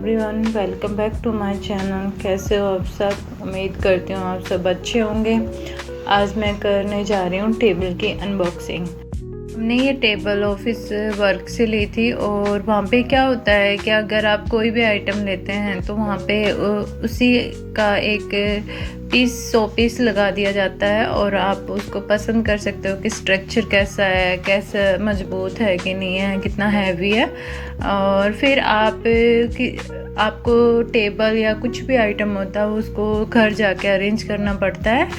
Everyone, welcome back to my channel. कैसे हो आप सब? उम्मीद करती हूँ आप सब अच्छे होंगे। आज मैं करने जा रही हूँ टेबल की अनबॉक्सिंग। हमने ये टेबल ऑफिस वर्क से ली थी और वहाँ पे क्या होता है कि अगर आप कोई भी आइटम लेते हैं तो वहाँ पे उसी का एक पीस 100 पीस लगा दिया जाता है और आप उसको पसंद कर सकते हो कि स्ट्रक्चर कैसा है, कैसा मजबूत है कि नहीं है, कितना हैवी है। और फिर आपको टेबल या कुछ भी आइटम होता है उसको घर जाके अरेंज करना पड़ता है।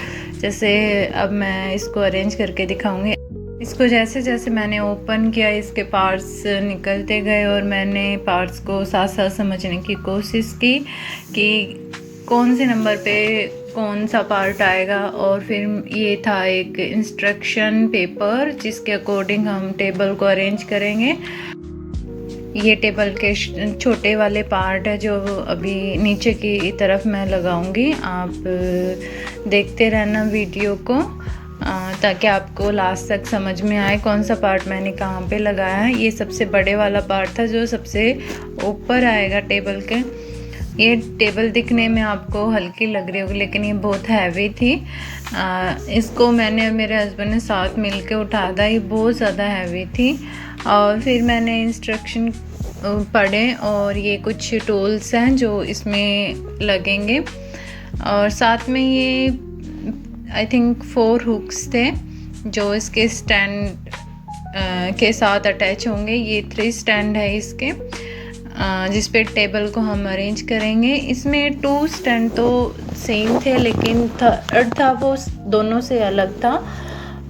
जैसे अब मैं इसको अरेंज करके दिखाऊंगी। इसको जैसे जैसे मैंने ओपन किया इसके पार्ट्स निकलते गए और मैंने पार्ट्स को साथ साथ समझने की कोशिश की कि कौन से नंबर पे कौन सा पार्ट आएगा। और फिर ये था एक इंस्ट्रक्शन पेपर जिसके अकॉर्डिंग हम टेबल को अरेंज करेंगे। ये टेबल के छोटे वाले पार्ट है जो अभी नीचे की तरफ मैं लगाऊंगी। आप देखते रहना वीडियो को ताकि आपको लास्ट तक समझ में आए कौन सा पार्ट मैंने कहाँ पे लगाया है। ये सबसे बड़े वाला पार्ट था जो सबसे ऊपर आएगा टेबल के। ये टेबल दिखने में आपको हल्की लग रही होगी लेकिन ये बहुत हैवी थी। इसको मैंने और मेरे हस्बैंड ने साथ मिल के उठाया था। ये बहुत ज़्यादा हैवी थी। और फिर मैंने इंस्ट्रक्शन पढ़े और ये कुछ टूल्स हैं जो इसमें लगेंगे। और साथ में ये आई थिंक 4 हुक्स थे जो इसके स्टैंड के साथ अटैच होंगे। ये 3 स्टैंड है इसके जिस पे टेबल को हम अरेंज करेंगे। इसमें 2 स्टैंड तो सेम थे लेकिन थर्ड था वो दोनों से अलग था।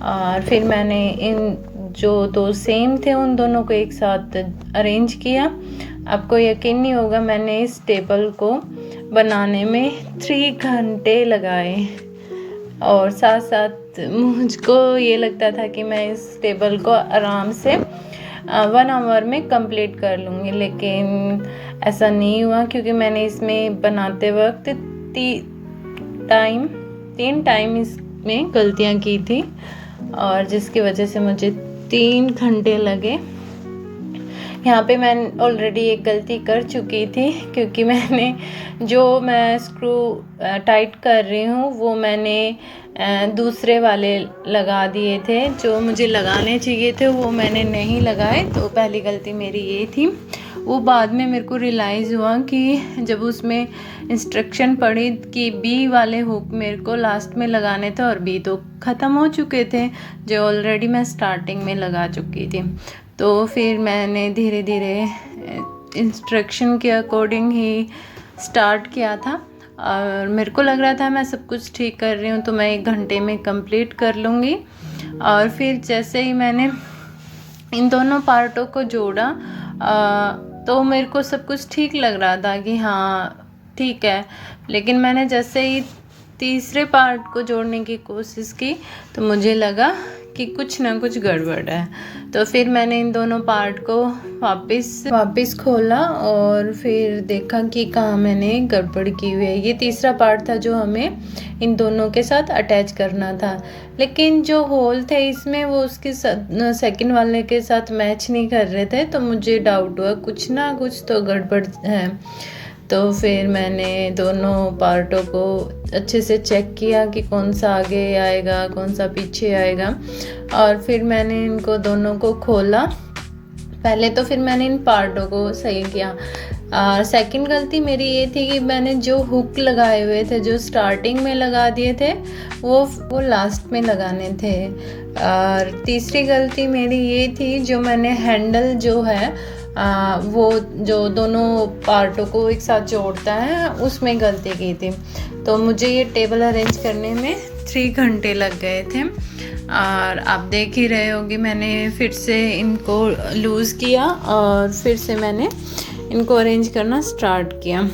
और फिर मैंने इन जो 2 सेम थे उन दोनों को एक साथ अरेंज किया। आपको यकीन नहीं होगा, मैंने इस टेबल को बनाने में 3 घंटे लगाए और साथ साथ मुझको ये लगता था कि मैं इस टेबल को आराम से 1 आवर में कंप्लीट कर लूँगी, लेकिन ऐसा नहीं हुआ क्योंकि मैंने इसमें बनाते वक्त 3 टाइम इसमें गलतियाँ की थी और जिसकी वजह से मुझे 3 घंटे लगे। यहाँ पे मैं ऑलरेडी एक गलती कर चुकी थी क्योंकि मैं स्क्रू टाइट कर रही हूँ वो मैंने दूसरे वाले लगा दिए थे। जो मुझे लगाने चाहिए थे वो मैंने नहीं लगाए, तो पहली गलती मेरी ये थी। वो बाद में मेरे को रियलाइज़ हुआ कि जब उसमें इंस्ट्रक्शन पढ़ी कि बी वाले हुक मेरे को लास्ट में लगाने थे और बी तो ख़त्म हो चुके थे जो ऑलरेडी मैं स्टार्टिंग में लगा चुकी थी। तो फिर मैंने धीरे धीरे इंस्ट्रक्शन के अकॉर्डिंग ही स्टार्ट किया था और मेरे को लग रहा था मैं सब कुछ ठीक कर रही हूँ तो मैं 1 घंटे में कंप्लीट कर लूँगी। और फिर जैसे ही मैंने इन दोनों पार्टों को जोड़ा तो मेरे को सब कुछ ठीक लग रहा था कि हाँ ठीक है, लेकिन मैंने जैसे ही तीसरे पार्ट को जोड़ने की कोशिश की तो मुझे लगा कि कुछ ना कुछ गड़बड़ है। तो फिर मैंने इन दोनों पार्ट को वापस खोला और फिर देखा कि कहाँ मैंने गड़बड़ की हुई है। ये तीसरा पार्ट था जो हमें इन दोनों के साथ अटैच करना था, लेकिन जो होल थे इसमें वो उसके सेकंड वाले के साथ मैच नहीं कर रहे थे। तो मुझे डाउट हुआ कुछ ना कुछ तो गड़बड़ है। तो फिर मैंने दोनों पार्टों को अच्छे से चेक किया कि कौन सा आगे आएगा कौन सा पीछे आएगा। और फिर मैंने इनको दोनों को खोला पहले, तो फिर मैंने इन पार्टों को सही किया। और सेकंड गलती मेरी ये थी कि मैंने जो हुक लगाए हुए थे जो स्टार्टिंग में लगा दिए थे वो लास्ट में लगाने थे। और तीसरी गलती मेरी ये थी जो मैंने हैंडल जो है वो जो दोनों पार्टों को एक साथ जोड़ता है उसमें गलती की थी। तो मुझे ये टेबल अरेंज करने में 3 घंटे लग गए थे। और आप देख ही रहे होंगे मैंने फिर से इनको लूज़ किया और फिर से मैंने इनको अरेंज करना स्टार्ट किया।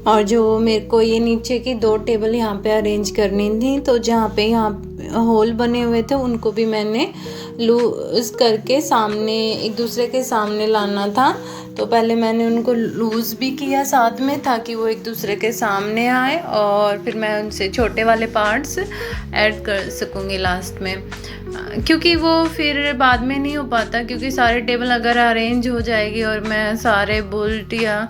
और जो मेरे को ये नीचे की 2 टेबल यहाँ पे अरेंज करनी थी तो जहाँ पे यहाँ होल बने हुए थे उनको भी मैंने लूज़ करके सामने एक दूसरे के सामने लाना था। तो पहले मैंने उनको लूज़ भी किया साथ में ताकि वो एक दूसरे के सामने आए और फिर मैं उनसे छोटे वाले पार्ट्स ऐड कर सकूँगी लास्ट में। क्योंकि वो फिर बाद में नहीं हो पाता, क्योंकि सारे टेबल अगर अरेंज हो जाएगी और मैं सारे बोल्ट या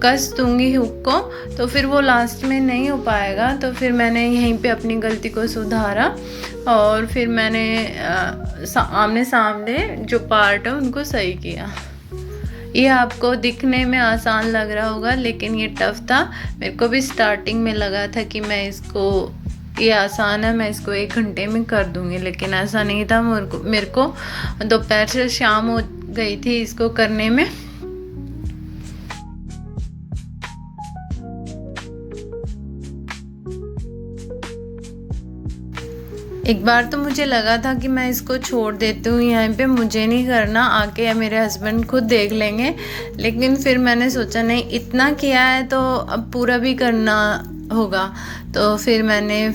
कस दूँगी हुक को, तो फिर वो लास्ट में नहीं हो पाएगा। तो फिर मैंने यहीं पे अपनी गलती को सुधारा और फिर मैंने आमने सामने जो पार्ट है उनको सही किया। ये आपको दिखने में आसान लग रहा होगा, लेकिन ये टफ था। मेरे को भी स्टार्टिंग में लगा था कि मैं इसको, ये आसान है, मैं इसको 1 घंटे में कर दूँगी, लेकिन ऐसा नहीं था। मेरे को दोपहर से शाम हो गई थी इसको करने में। एक बार तो मुझे लगा था कि मैं इसको छोड़ देती हूँ यहाँ पे, मुझे नहीं करना, आके मेरे हस्बैंड खुद देख लेंगे। लेकिन फिर मैंने सोचा नहीं, इतना किया है तो अब पूरा भी करना होगा। तो फिर मैंने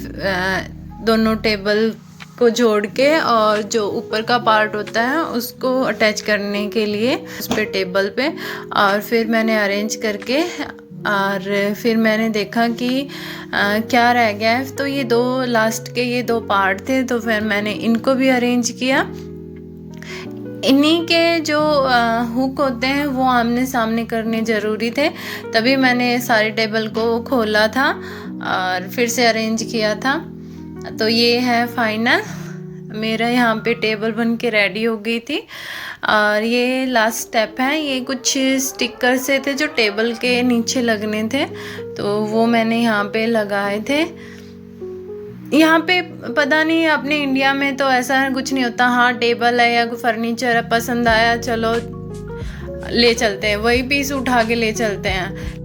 दोनों टेबल को जोड़ के और जो ऊपर का पार्ट होता है उसको अटैच करने के लिए उस पे टेबल पे, और फिर मैंने अरेंज करके, और फिर मैंने देखा कि क्या रह गया है। तो ये लास्ट के ये 2 पार्ट थे, तो फिर मैंने इनको भी अरेंज किया। इन्हीं के जो हुक होते हैं वो आमने सामने करने ज़रूरी थे, तभी मैंने सारे टेबल को खोला था और फिर से अरेंज किया था। तो ये है फाइनल, मेरा यहाँ पे टेबल बन के रेडी हो गई थी। और ये लास्ट स्टेप है, ये कुछ स्टिकर से थे जो टेबल के नीचे लगने थे, तो वो मैंने यहाँ पे लगाए थे। यहाँ पे पता नहीं, अपने इंडिया में तो ऐसा कुछ नहीं होता। हाँ, टेबल है या कोई फर्नीचर है, पसंद आया चलो ले चलते हैं, वही पीस उठा के ले चलते हैं।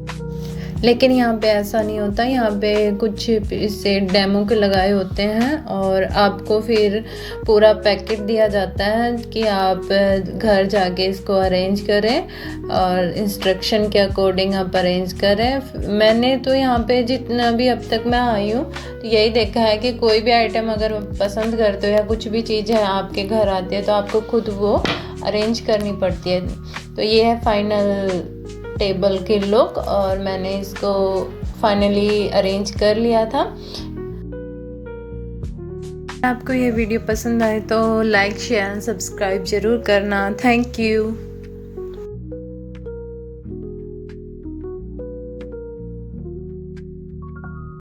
लेकिन यहाँ पे ऐसा नहीं होता, यहाँ पे कुछ इससे डेमो के लगाए होते हैं और आपको फिर पूरा पैकेट दिया जाता है कि आप घर जाके इसको अरेंज करें और इंस्ट्रक्शन के अकॉर्डिंग आप अरेंज करें। मैंने तो यहाँ पे जितना भी अब तक मैं आई हूँ तो यही देखा है कि कोई भी आइटम अगर पसंद करते हो या कुछ भी चीज़ है आपके घर आती है तो आपको खुद वो अरेंज करनी पड़ती है। तो ये है फाइनल टेबल के लुक, और मैंने इसको फाइनली अरेंज कर लिया था। आपको ये वीडियो पसंद आए तो लाइक, शेयर एंड सब्सक्राइब ज़रूर करना। Thank you.